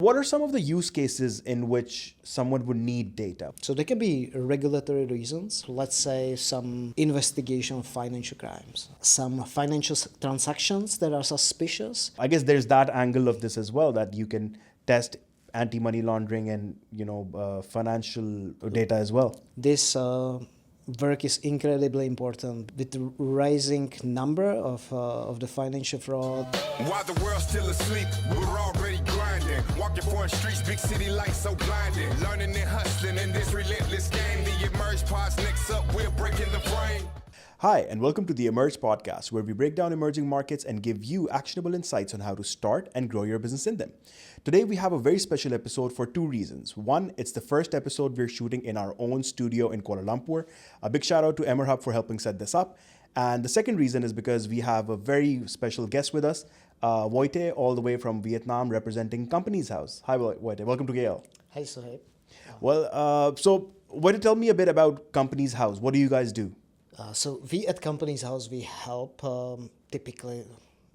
What are some of the use cases in which someone would need data? So there can be regulatory reasons, let's say some investigation of financial crimes, some financial transactions that are suspicious. I guess there's that angle of this as well, that you can test anti-money laundering and financial data as well. This work is incredibly important with the rising number of the financial fraud. While the world's still asleep, we're already grinding. Walking foreign streets, big city lights so blinding. Learning and hustling in this relentless game. The Emerge Pod's next up, we're breaking the frame. Hi, and welcome to the Emerge podcast, where we break down emerging markets and give you actionable insights on how to start and grow your business in them. Today, we have a very special episode for two reasons. One, it's the first episode we're shooting in our own studio in Kuala Lumpur. A big shout out to Emerhub for helping set this up. And the second reason is because we have a very special guest with us, Vojtech, all the way from Vietnam, representing Companies House. Hi, Vojtech. Welcome to KL. Hi, Sohaib. Well, so Vojtech, tell me a bit about Companies House. What do you guys do? So we at Companies House, we help typically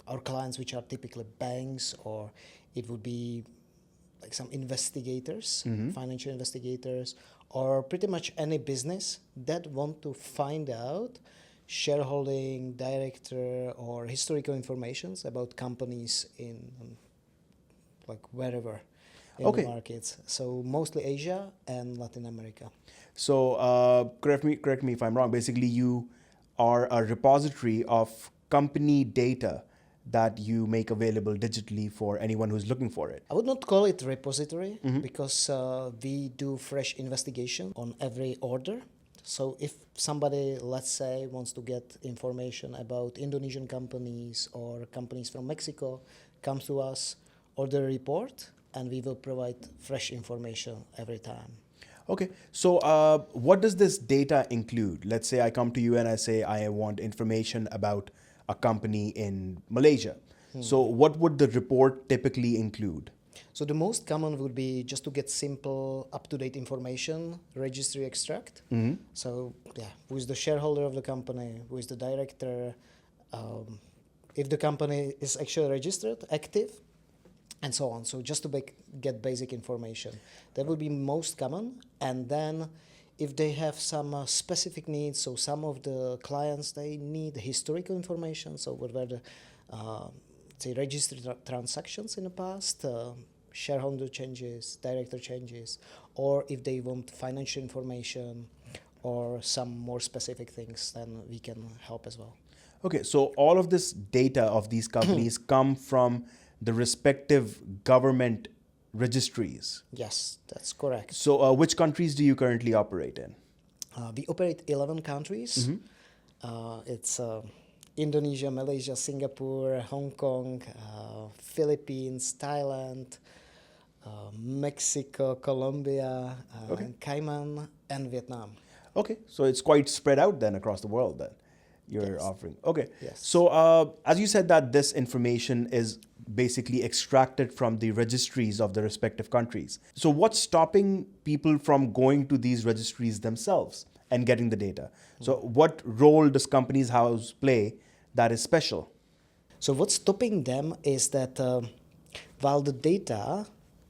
our clients, which are typically banks, or it would be like some investigators, financial investigators, or pretty much any business that want to find out shareholding, director, or historical informations about companies in like wherever in the markets. So mostly Asia and Latin America. So correct me if I'm wrong. Basically, you are a repository of company data that you make available digitally for anyone who's looking for it. I would not call it repository because we do fresh investigation on every order. So if somebody, let's say, wants to get information about Indonesian companies or companies from Mexico, comes to us, order a report, and we will provide fresh information every time. Okay, so what does this data include? Let's say I come to you and I say I want information about a company in Malaysia. So what would the report typically include? So the most common would be just to get simple, up-to-date information, registry extract. So who is the shareholder of the company, who is the director, if the company is actually registered, active, and so on. So just to get basic information. That would be most common. And then if they have some specific needs, so some of the clients, they need historical information. So what were the registered transactions in the past, shareholder changes, director changes, or if they want financial information or some more specific things, then we can help as well. Okay, so all of this data of these companies come from the respective government registries. Yes, that's correct. So which countries do you currently operate in? We operate 11 countries. It's Indonesia, Malaysia, Singapore, Hong Kong, Philippines, Thailand, Mexico, Colombia, Cayman, and Vietnam. Okay, so it's quite spread out then across the world that you're offering. Okay, yes. So as you said that this information is basically extracted from the registries of the respective countries. So what's stopping people from going to these registries themselves and getting the data? So what role does Companies House play that is special? So what's stopping them is that while the data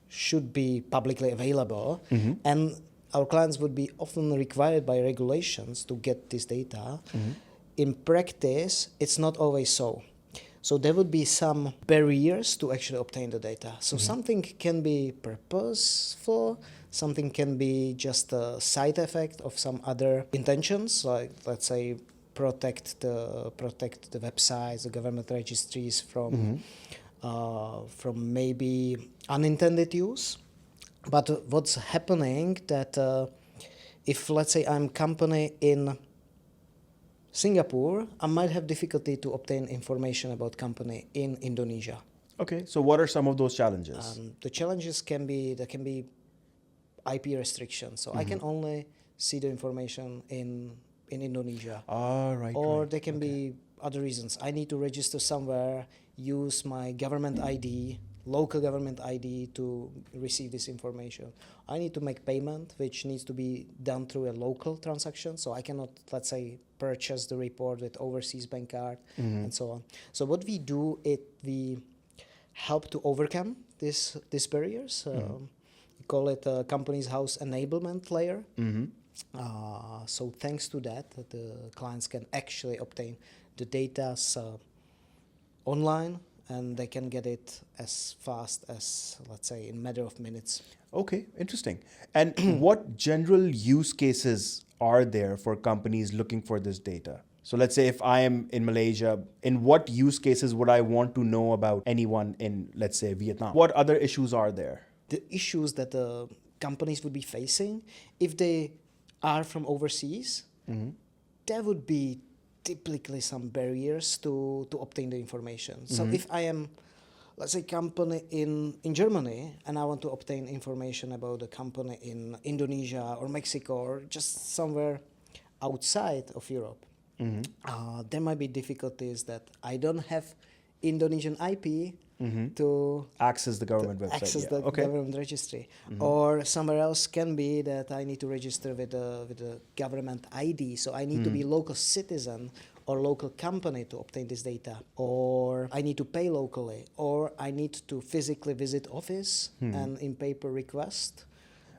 should be publicly available and our clients would be often required by regulations to get this data, in practice, it's not always so. So there would be some barriers to actually obtain the data. So something can be purposeful, something can be just a side effect of some other intentions, like let's say protect the websites, the government registries from maybe unintended use. But what's happening that if let's say I'm company in Singapore, I might have difficulty to obtain information about company in Indonesia. Okay, so what are some of those challenges? The challenges can be IP restrictions. So I can only see the information in Indonesia. Or there can be other reasons. I need to register somewhere, use my government ID, local government ID to receive this information. I need to make payment, which needs to be done through a local transaction. So I cannot, let's say, purchase the report with overseas bank card and so on. So what we do, we help to overcome these barriers. We call it a company's house enablement layer. So thanks to that, the clients can actually obtain the data online, and they can get it as fast as, let's say, in a matter of minutes. Okay, interesting. And what general use cases are there for companies looking for this data? So let's say if I am in Malaysia, in what use cases would I want to know about anyone in, let's say, Vietnam? What other issues are there? The issues that the companies would be facing if they are from overseas, there would be typically some barriers to obtain the information. So if I am, let's say, company in Germany, and I want to obtain information about a company in Indonesia or Mexico or just somewhere outside of Europe, there might be difficulties that I don't have Indonesian IP to Access the government website. access the government registry. Or somewhere else can be that I need to register with the government ID. So I need to be local citizen or local company to obtain this data. Or I need to pay locally. Or I need to physically visit office and in paper request.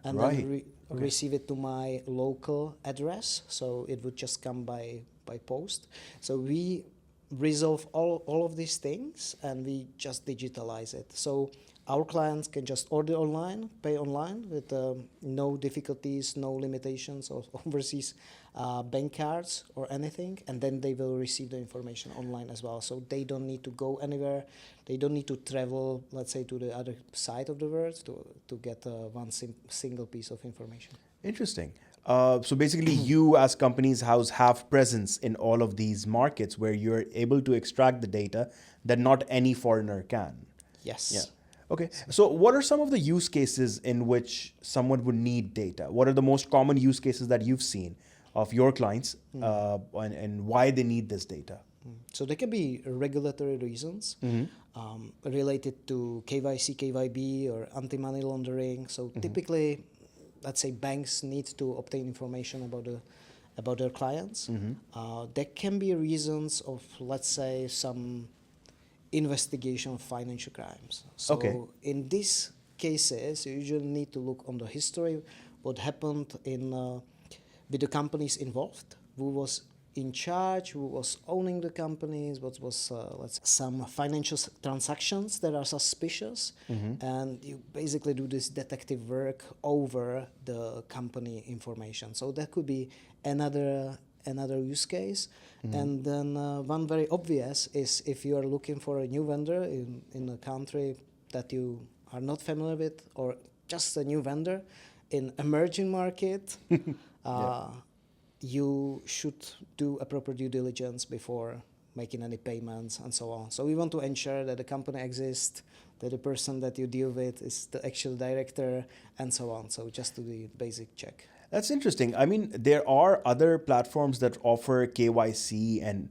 And then receive it to my local address. So it would just come by post. So we resolve all of these things, and we just digitalize it. So our clients can just order online, pay online with no difficulties, no limitations of overseas bank cards or anything, and then they will receive the information online as well. So they don't need to go anywhere. They don't need to travel, let's say, to the other side of the world to get one single piece of information. Interesting. So basically, you as companies house have presence in all of these markets where you're able to extract the data that not any foreigner can. Yes. Yeah. Okay. So what are some of the use cases in which someone would need data? What are the most common use cases that you've seen of your clients and why they need this data? So there can be regulatory reasons related to KYC, KYB, or anti-money laundering. So typically, let's say banks need to obtain information about their clients. There can be reasons of, let's say, some investigation of financial crimes. So in these cases, you usually need to look on the history, what happened with the companies involved, who was in charge, who was owning the companies, what was some financial transactions that are suspicious, and you basically do this detective work over the company information. So that could be another use case. And then one very obvious is if you are looking for a new vendor in a country that you are not familiar with, or just a new vendor in emerging market, you should do a proper due diligence before making any payments and so on. So we want to ensure that the company exists, that the person that you deal with is the actual director, and so on. So just to the basic check. That's interesting. I mean, there are other platforms that offer KYC,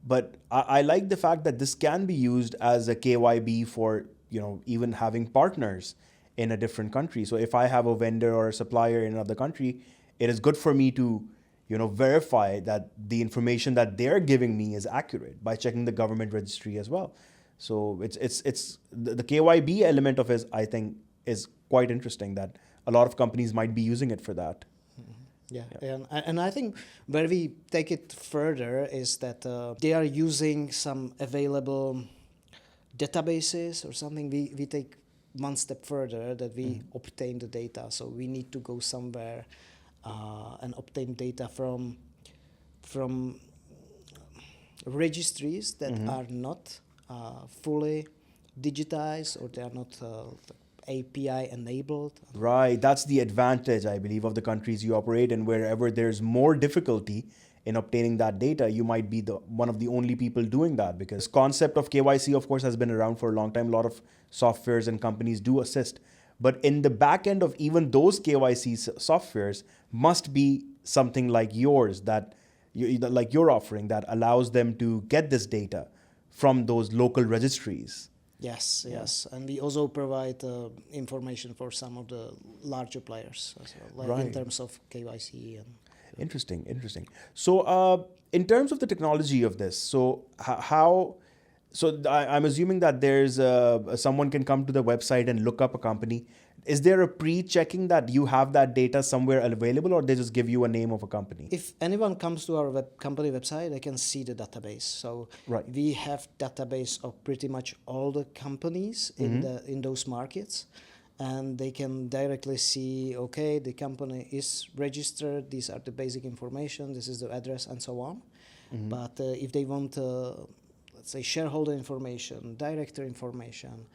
but I like the fact that this can be used as a KYB for, even having partners in a different country. So if I have a vendor or a supplier in another country, it is good for me to verify that the information that they're giving me is accurate by checking the government registry as well. So it's the KYB element of it, I think, is quite interesting, that a lot of companies might be using it for that. Yeah. And I think where we take it further is that they are using some available databases or something. We take one step further, that we obtain the data. So we need to go somewhere and obtain data from registries that are not fully digitized, or they are not API enabled. Right, that's the advantage, I believe, of the countries you operate in. Wherever there's more difficulty in obtaining that data, you might be one of the only people doing that, because concept of KYC, of course, has been around for a long time. A lot of softwares and companies do assist. But in the back end of even those KYC softwares must be something like yours, like you're offering, that allows them to get this data from those local registries. Yes. And we also provide information for some of the larger players as well, in terms of KYC. Interesting. So in terms of the technology of this, so how So I'm assuming that there's someone can come to the website and look up a company. Is there a pre-checking that you have that data somewhere available, or they just give you a name of a company? If anyone comes to our company website, they can see the database. So Right. we have database of pretty much all the companies in those markets, and they can directly see, okay, the company is registered, these are the basic information, this is the address, and so on. But if they want, let's say, shareholder information, director information,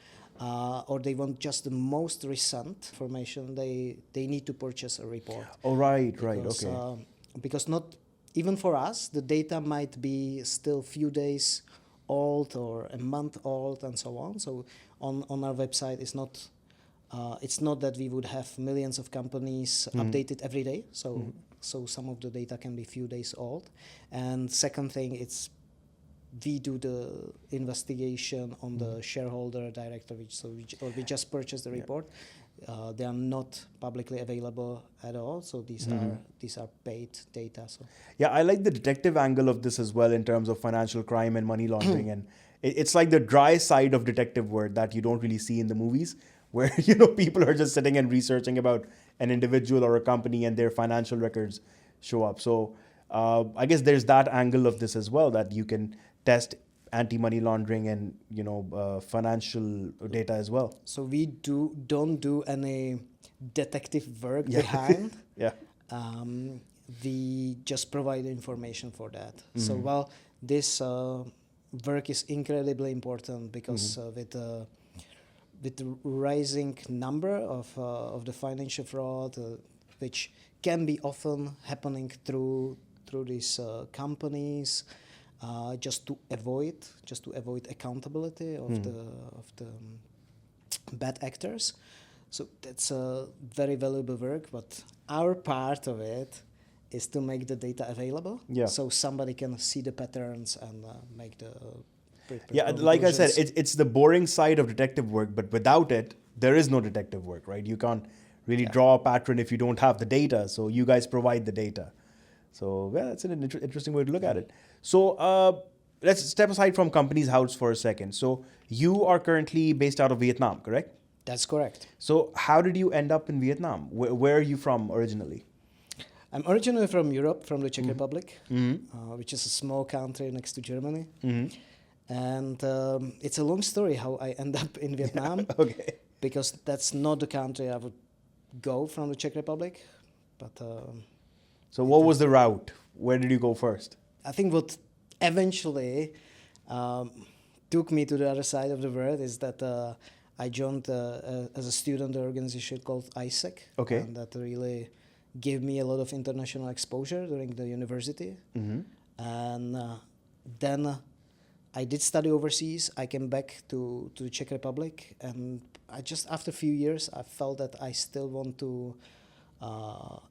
or they want just the most recent information, they need to purchase a report. Oh, right, Because, okay. Because not even for us, the data might be still few days old or a month old and so on. So on our website, it's not that we would have millions of companies updated every day. So some of the data can be few days old. And second thing, we do the investigation on the shareholder director, we just purchased the report. They are not publicly available at all, so these are paid data. So Yeah, I like the detective angle of this as well in terms of financial crime and money laundering, and it's like the dry side of detective work that you don't really see in the movies, where people are just sitting and researching about an individual or a company and their financial records show up. So I guess there's that angle of this as well, that you can test anti-money laundering and financial data as well. so we don't do any detective work behind. Yeah. We just provide information for that. So well, this work is incredibly important because with the rising number of the financial fraud, which can be often happening through these companies, just to avoid accountability of the bad actors. So that's a very valuable work, but our part of it is to make the data available, so somebody can see the patterns and make the Like I said, it's the boring side of detective work, but without it, there is no detective work, right? You can't really draw a pattern if you don't have the data. So you guys provide the data. So yeah, that's an interesting way to look at it. So let's step aside from Companies House for a second. So you are currently based out of Vietnam, correct? That's correct. So how did you end up in Vietnam? Where are you from originally? I'm originally from Europe, from the Czech Republic, which is a small country next to Germany. And it's a long story how I end up in Vietnam. Okay. Because that's not the country I would go from the Czech Republic. But so what was the route? Where did you go first? I think what eventually took me to the other side of the world is that I joined as a student an organization called ISEC. Okay. And that really gave me a lot of international exposure during the university. And then I did study overseas. I came back to the Czech Republic, and I just, after a few years, I felt that I still want to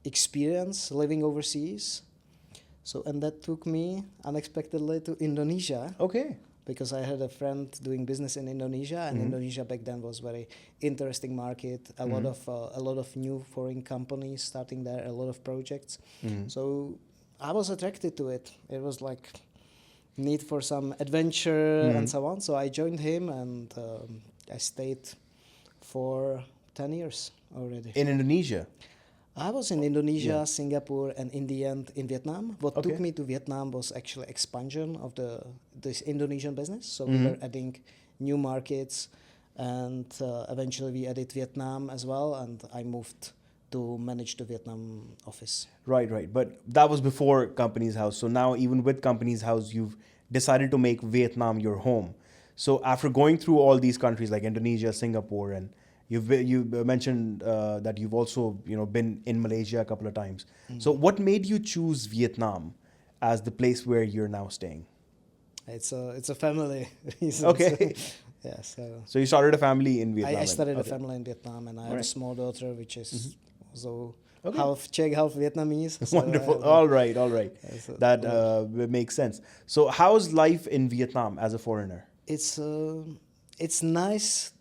experience living overseas. So, and that took me unexpectedly to Indonesia. Okay. Because I had a friend doing business in Indonesia, and Indonesia back then was very interesting market. A lot of new foreign companies starting there, a lot of projects. So I was attracted to it. It was like need for some adventure and so on. So I joined him, and I stayed for 10 years already. In Indonesia? I was in Indonesia, Singapore, and in the end in Vietnam. What took me to Vietnam was actually expansion of this Indonesian business. So we were adding new markets, and eventually we added Vietnam as well, and I moved to manage the Vietnam office. Right. But that was before Companies House. So now even with Companies House, you've decided to make Vietnam your home. So after going through all these countries like Indonesia, Singapore, and you mentioned that you've also been in Malaysia a couple of times. So what made you choose Vietnam as the place where you're now staying? It's a family reason. Okay. Yeah. So you started a family in Vietnam. I started a family in Vietnam, and I have a small daughter, which is also Okay. half Czech, half Vietnamese. So Wonderful. All right. That makes sense. So how's life in Vietnam as a foreigner? It's nice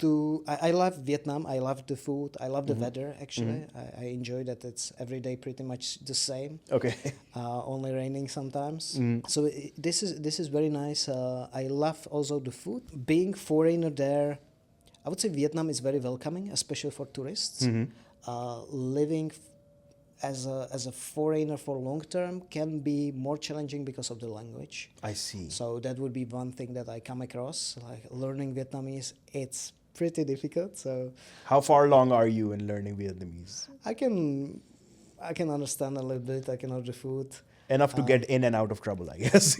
I love Vietnam. I love the food. I love the weather. Actually, I enjoy that it's every day pretty much the same. Okay. Only raining sometimes. So this is very nice. I love also the food. Being foreigner there, I would say Vietnam is very welcoming, especially for tourists. Living as a foreigner for long term can be more challenging because of the language. I see. So that would be one thing that I come across. Like learning Vietnamese, it's pretty difficult. So How far along are you in learning Vietnamese? I can understand a little bit. I can order food. Enough to get in and out of trouble, I guess.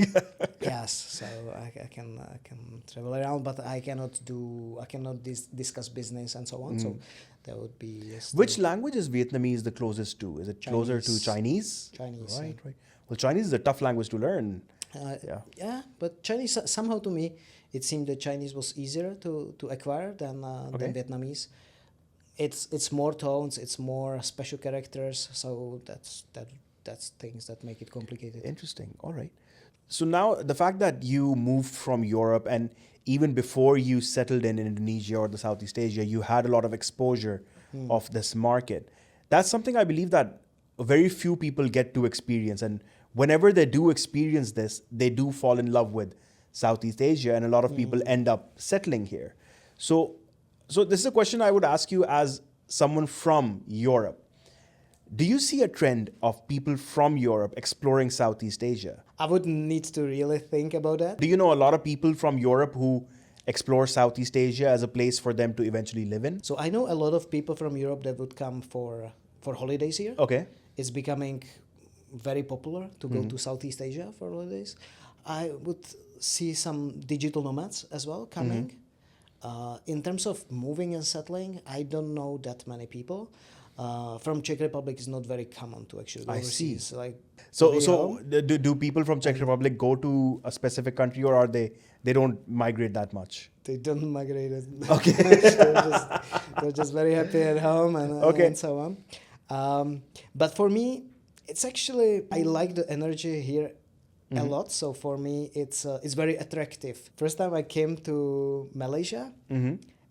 Yes, so I can travel around, but I cannot discuss business and so on. So that would be Which language is Vietnamese the closest to? Is it closer to Chinese? Chinese, Right, right. Well, Chinese is a tough language to learn. Yeah, but Chinese somehow to me it seemed that Chinese was easier to acquire than Vietnamese. It's more tones, it's more special characters, so that's things that make it complicated. Interesting. All right. So now the fact that you moved from Europe and even before you settled in Indonesia or the Southeast Asia, you had a lot of exposure of this market. That's something I believe that very few people get to experience. And whenever they do experience this, they do fall in love with Southeast Asia, and a lot of people end up settling here. So this is a question I would ask you as someone from Europe. Do you see a trend of people from Europe exploring Southeast Asia? I would need to really think about that. Do you know a lot of people from Europe who explore Southeast Asia as a place for them to eventually live in? So I know a lot of people from Europe that would come for holidays here. Okay. It's becoming very popular to go to Southeast Asia for holidays. I would see some digital nomads as well coming. In terms of moving and settling, I don't know that many people. From Czech Republic is not very common to actually go overseas. see. Like So do people from Czech Republic go to a specific country, or are they don't migrate that much? they don't migrate. Okay. they're just very happy at home and so on. But for me, it's actually I like the energy here a lot. So for me, it's very attractive. First time I came to Malaysia.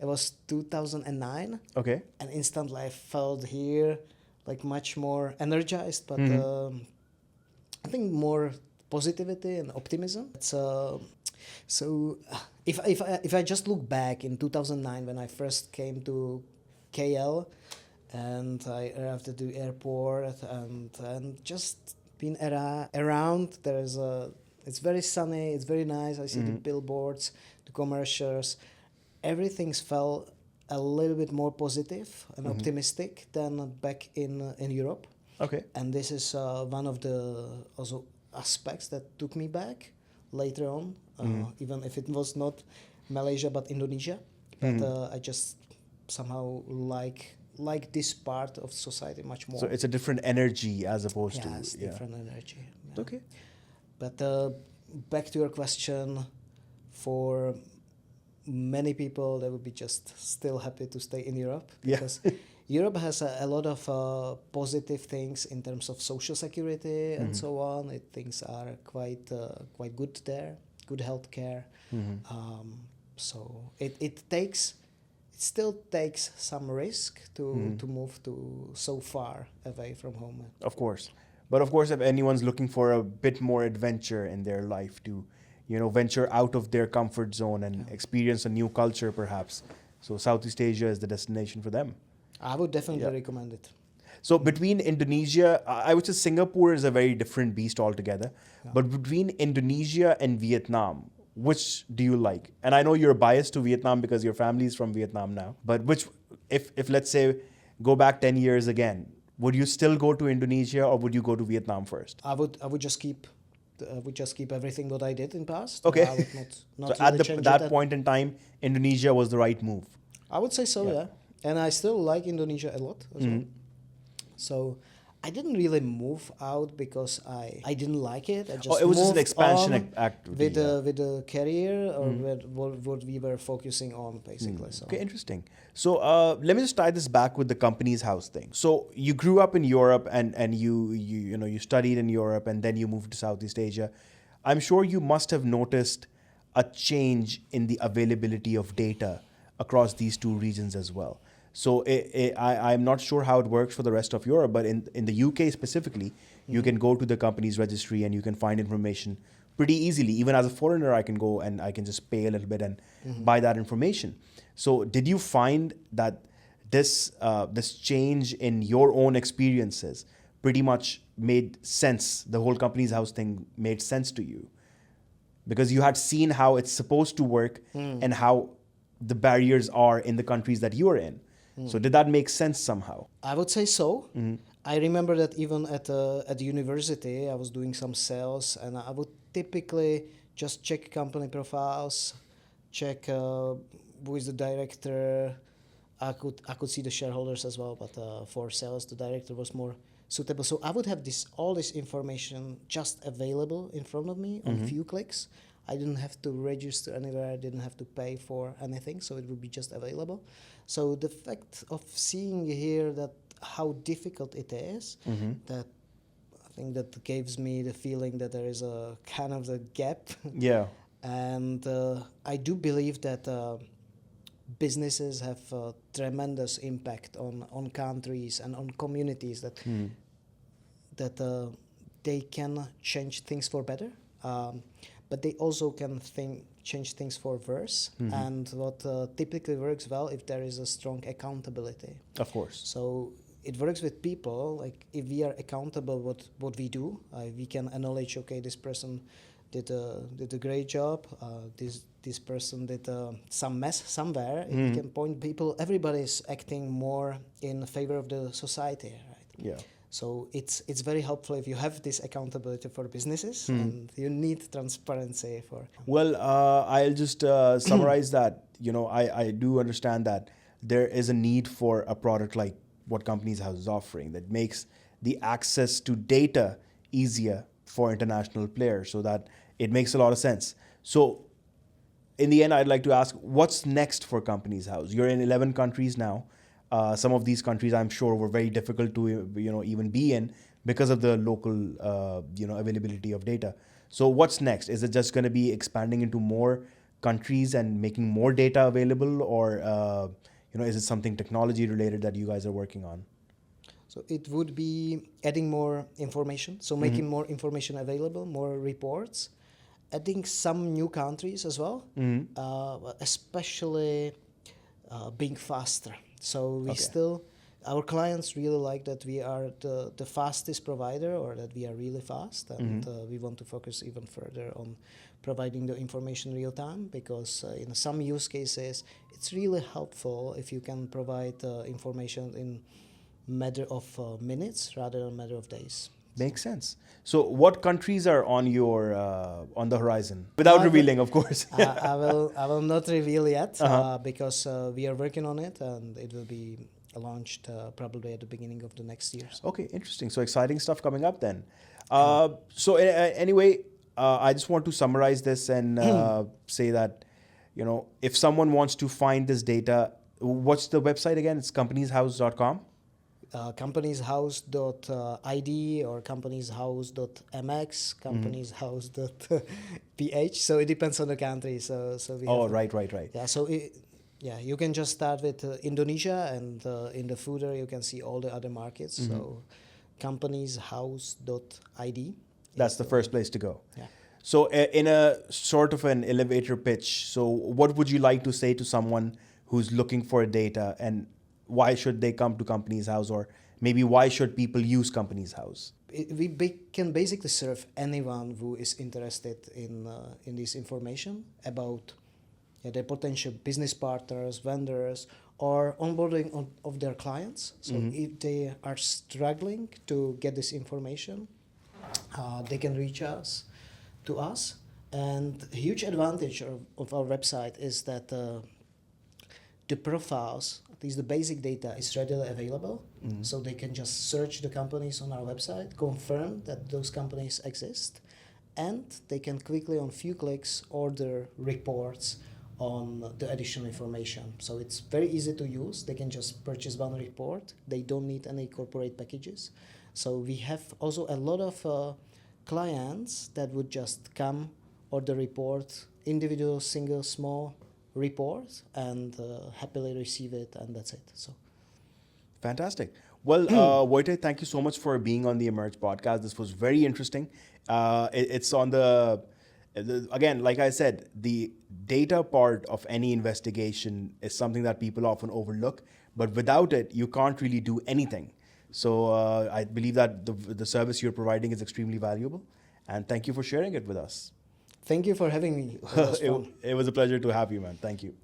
It was 2009. Okay. And instantly I felt here like much more energized, but I think more positivity and optimism. It's, so if I just look back in 2009 when I first came to KL and I arrived at the airport and just been around, it's very sunny, it's very nice. I see the billboards, the commercials. Everything's felt a little bit more positive and optimistic than back in Europe. Okay. And this is one of the also aspects that took me back later on, even if it was not Malaysia but Indonesia. But I just somehow like this part of society much more. So it's a different energy as opposed to it's different energy. Yeah. Okay. But back to your question, for many people, they would be just still happy to stay in Europe because Europe has a lot of positive things in terms of social security and so on. Things are quite good there, good healthcare. So it still takes some risk to move to so far away from home. Of course. But of course, if anyone's looking for a bit more adventure in their life to venture out of their comfort zone and experience a new culture, perhaps. So Southeast Asia is the destination for them. I would definitely recommend it. So between Indonesia, I would say Singapore is a very different beast altogether. Yeah. But between Indonesia and Vietnam, which do you like? And I know you're biased to Vietnam because your family is from Vietnam now. But which, if let's say, go back 10 years again, would you still go to Indonesia or would you go to Vietnam first? I would just keep everything what I did in past. Okay. I would not So really at that point in time, Indonesia was the right move. I would say so, yeah. And I still like Indonesia a lot as well. So I didn't really move out because I didn't like it. I just it was just an moved expansion on activity. with the career or with what we were focusing on, basically. So. Okay, interesting. So let me just tie this back with the company's house thing. So you grew up in Europe and you studied in Europe and then you moved to Southeast Asia. I'm sure you must have noticed a change in the availability of data across these two regions as well. So I'm not sure how it works for the rest of Europe, but in the UK specifically, you can go to the company's registry and you can find information pretty easily. Even as a foreigner, I can go and I can just pay a little bit and buy that information. So did you find that this change in your own experiences pretty much made sense? The whole company's house thing made sense to you because you had seen how it's supposed to work and how the barriers are in the countries that you are in. So did that make sense somehow? I would say so. I remember that even at the university, I was doing some sales, and I would typically just check company profiles, check who is the director. I could see the shareholders as well, but for sales, the director was more suitable. So I would have all this information just available in front of me on few clicks. I didn't have to register anywhere. I didn't have to pay for anything, so it would be just available. So the fact of seeing here that how difficult it is, that I think that gives me the feeling that there is a kind of a gap. Yeah. And I do believe that businesses have a tremendous impact on countries and on communities that they can change things for better. But they also can change things for worse. And what typically works well if there is a strong accountability. Of course. So it works with people. Like if we are accountable what we do, we can acknowledge, okay, this person did a great job. This person did some mess somewhere. We can point people. Everybody is acting more in favor of the society, right? Yeah. So it's very helpful if you have this accountability for businesses, and you need transparency for. Well, I'll just summarize that. I do understand that there is a need for a product like what Companies House is offering that makes the access to data easier for international players, so that it makes a lot of sense. So in the end, I'd like to ask, what's next for Companies House? You're in 11 countries now. Some of these countries, I'm sure, were very difficult to even be in because of the local availability of data. So what's next? Is it just going to be expanding into more countries and making more data available, or is it something technology related that you guys are working on? So it would be adding more information, so making more information available, more reports, adding some new countries as well, especially being faster. So we our clients really like that we are the fastest provider, or that we are really fast, and we want to focus even further on providing the information real time, because in some use cases it's really helpful if you can provide information in matter of minutes rather than matter of days. Makes sense. So what countries are on your on the horizon? Without revealing, of course. I will not reveal yet because we are working on it, and it will be launched probably at the beginning of the next year. So. Okay, interesting. So exciting stuff coming up then. Anyway, I just want to summarize this and say that, if someone wants to find this data, what's the website again? It's companieshouse.com. Companieshouse.id or companieshouse.mx, companieshouse.ph. So it depends on the country. So we right. Yeah. So you can just start with Indonesia, and in the footer you can see all the other markets. So companieshouse.id. That's the first place to go. Yeah. So in a sort of an elevator pitch, so what would you like to say to someone who's looking for data, and why should they come to Companies House, or maybe why should people use Companies House? We can basically serve anyone who is interested in this information about their potential business partners, vendors, or onboarding of their clients. So if they are struggling to get this information, they can reach us. And a huge advantage of our website is that the profiles, at least the basic data, is readily available. So they can just search the companies on our website, confirm that those companies exist, and they can quickly, on few clicks, order reports on the additional information. So it's very easy to use. They can just purchase one report. They don't need any corporate packages. So we have also a lot of clients that would just come, order report, individual, single, small report and happily receive it, and that's it. So. Fantastic. Well, Vojtech, thank you so much for being on the Emerge podcast. This was very interesting. It's on again, like I said, the data part of any investigation is something that people often overlook, but without it, you can't really do anything. So I believe that the service you're providing is extremely valuable, and thank you for sharing it with us. Thank you for having me. It was fun. It was a pleasure to have you, man. Thank you.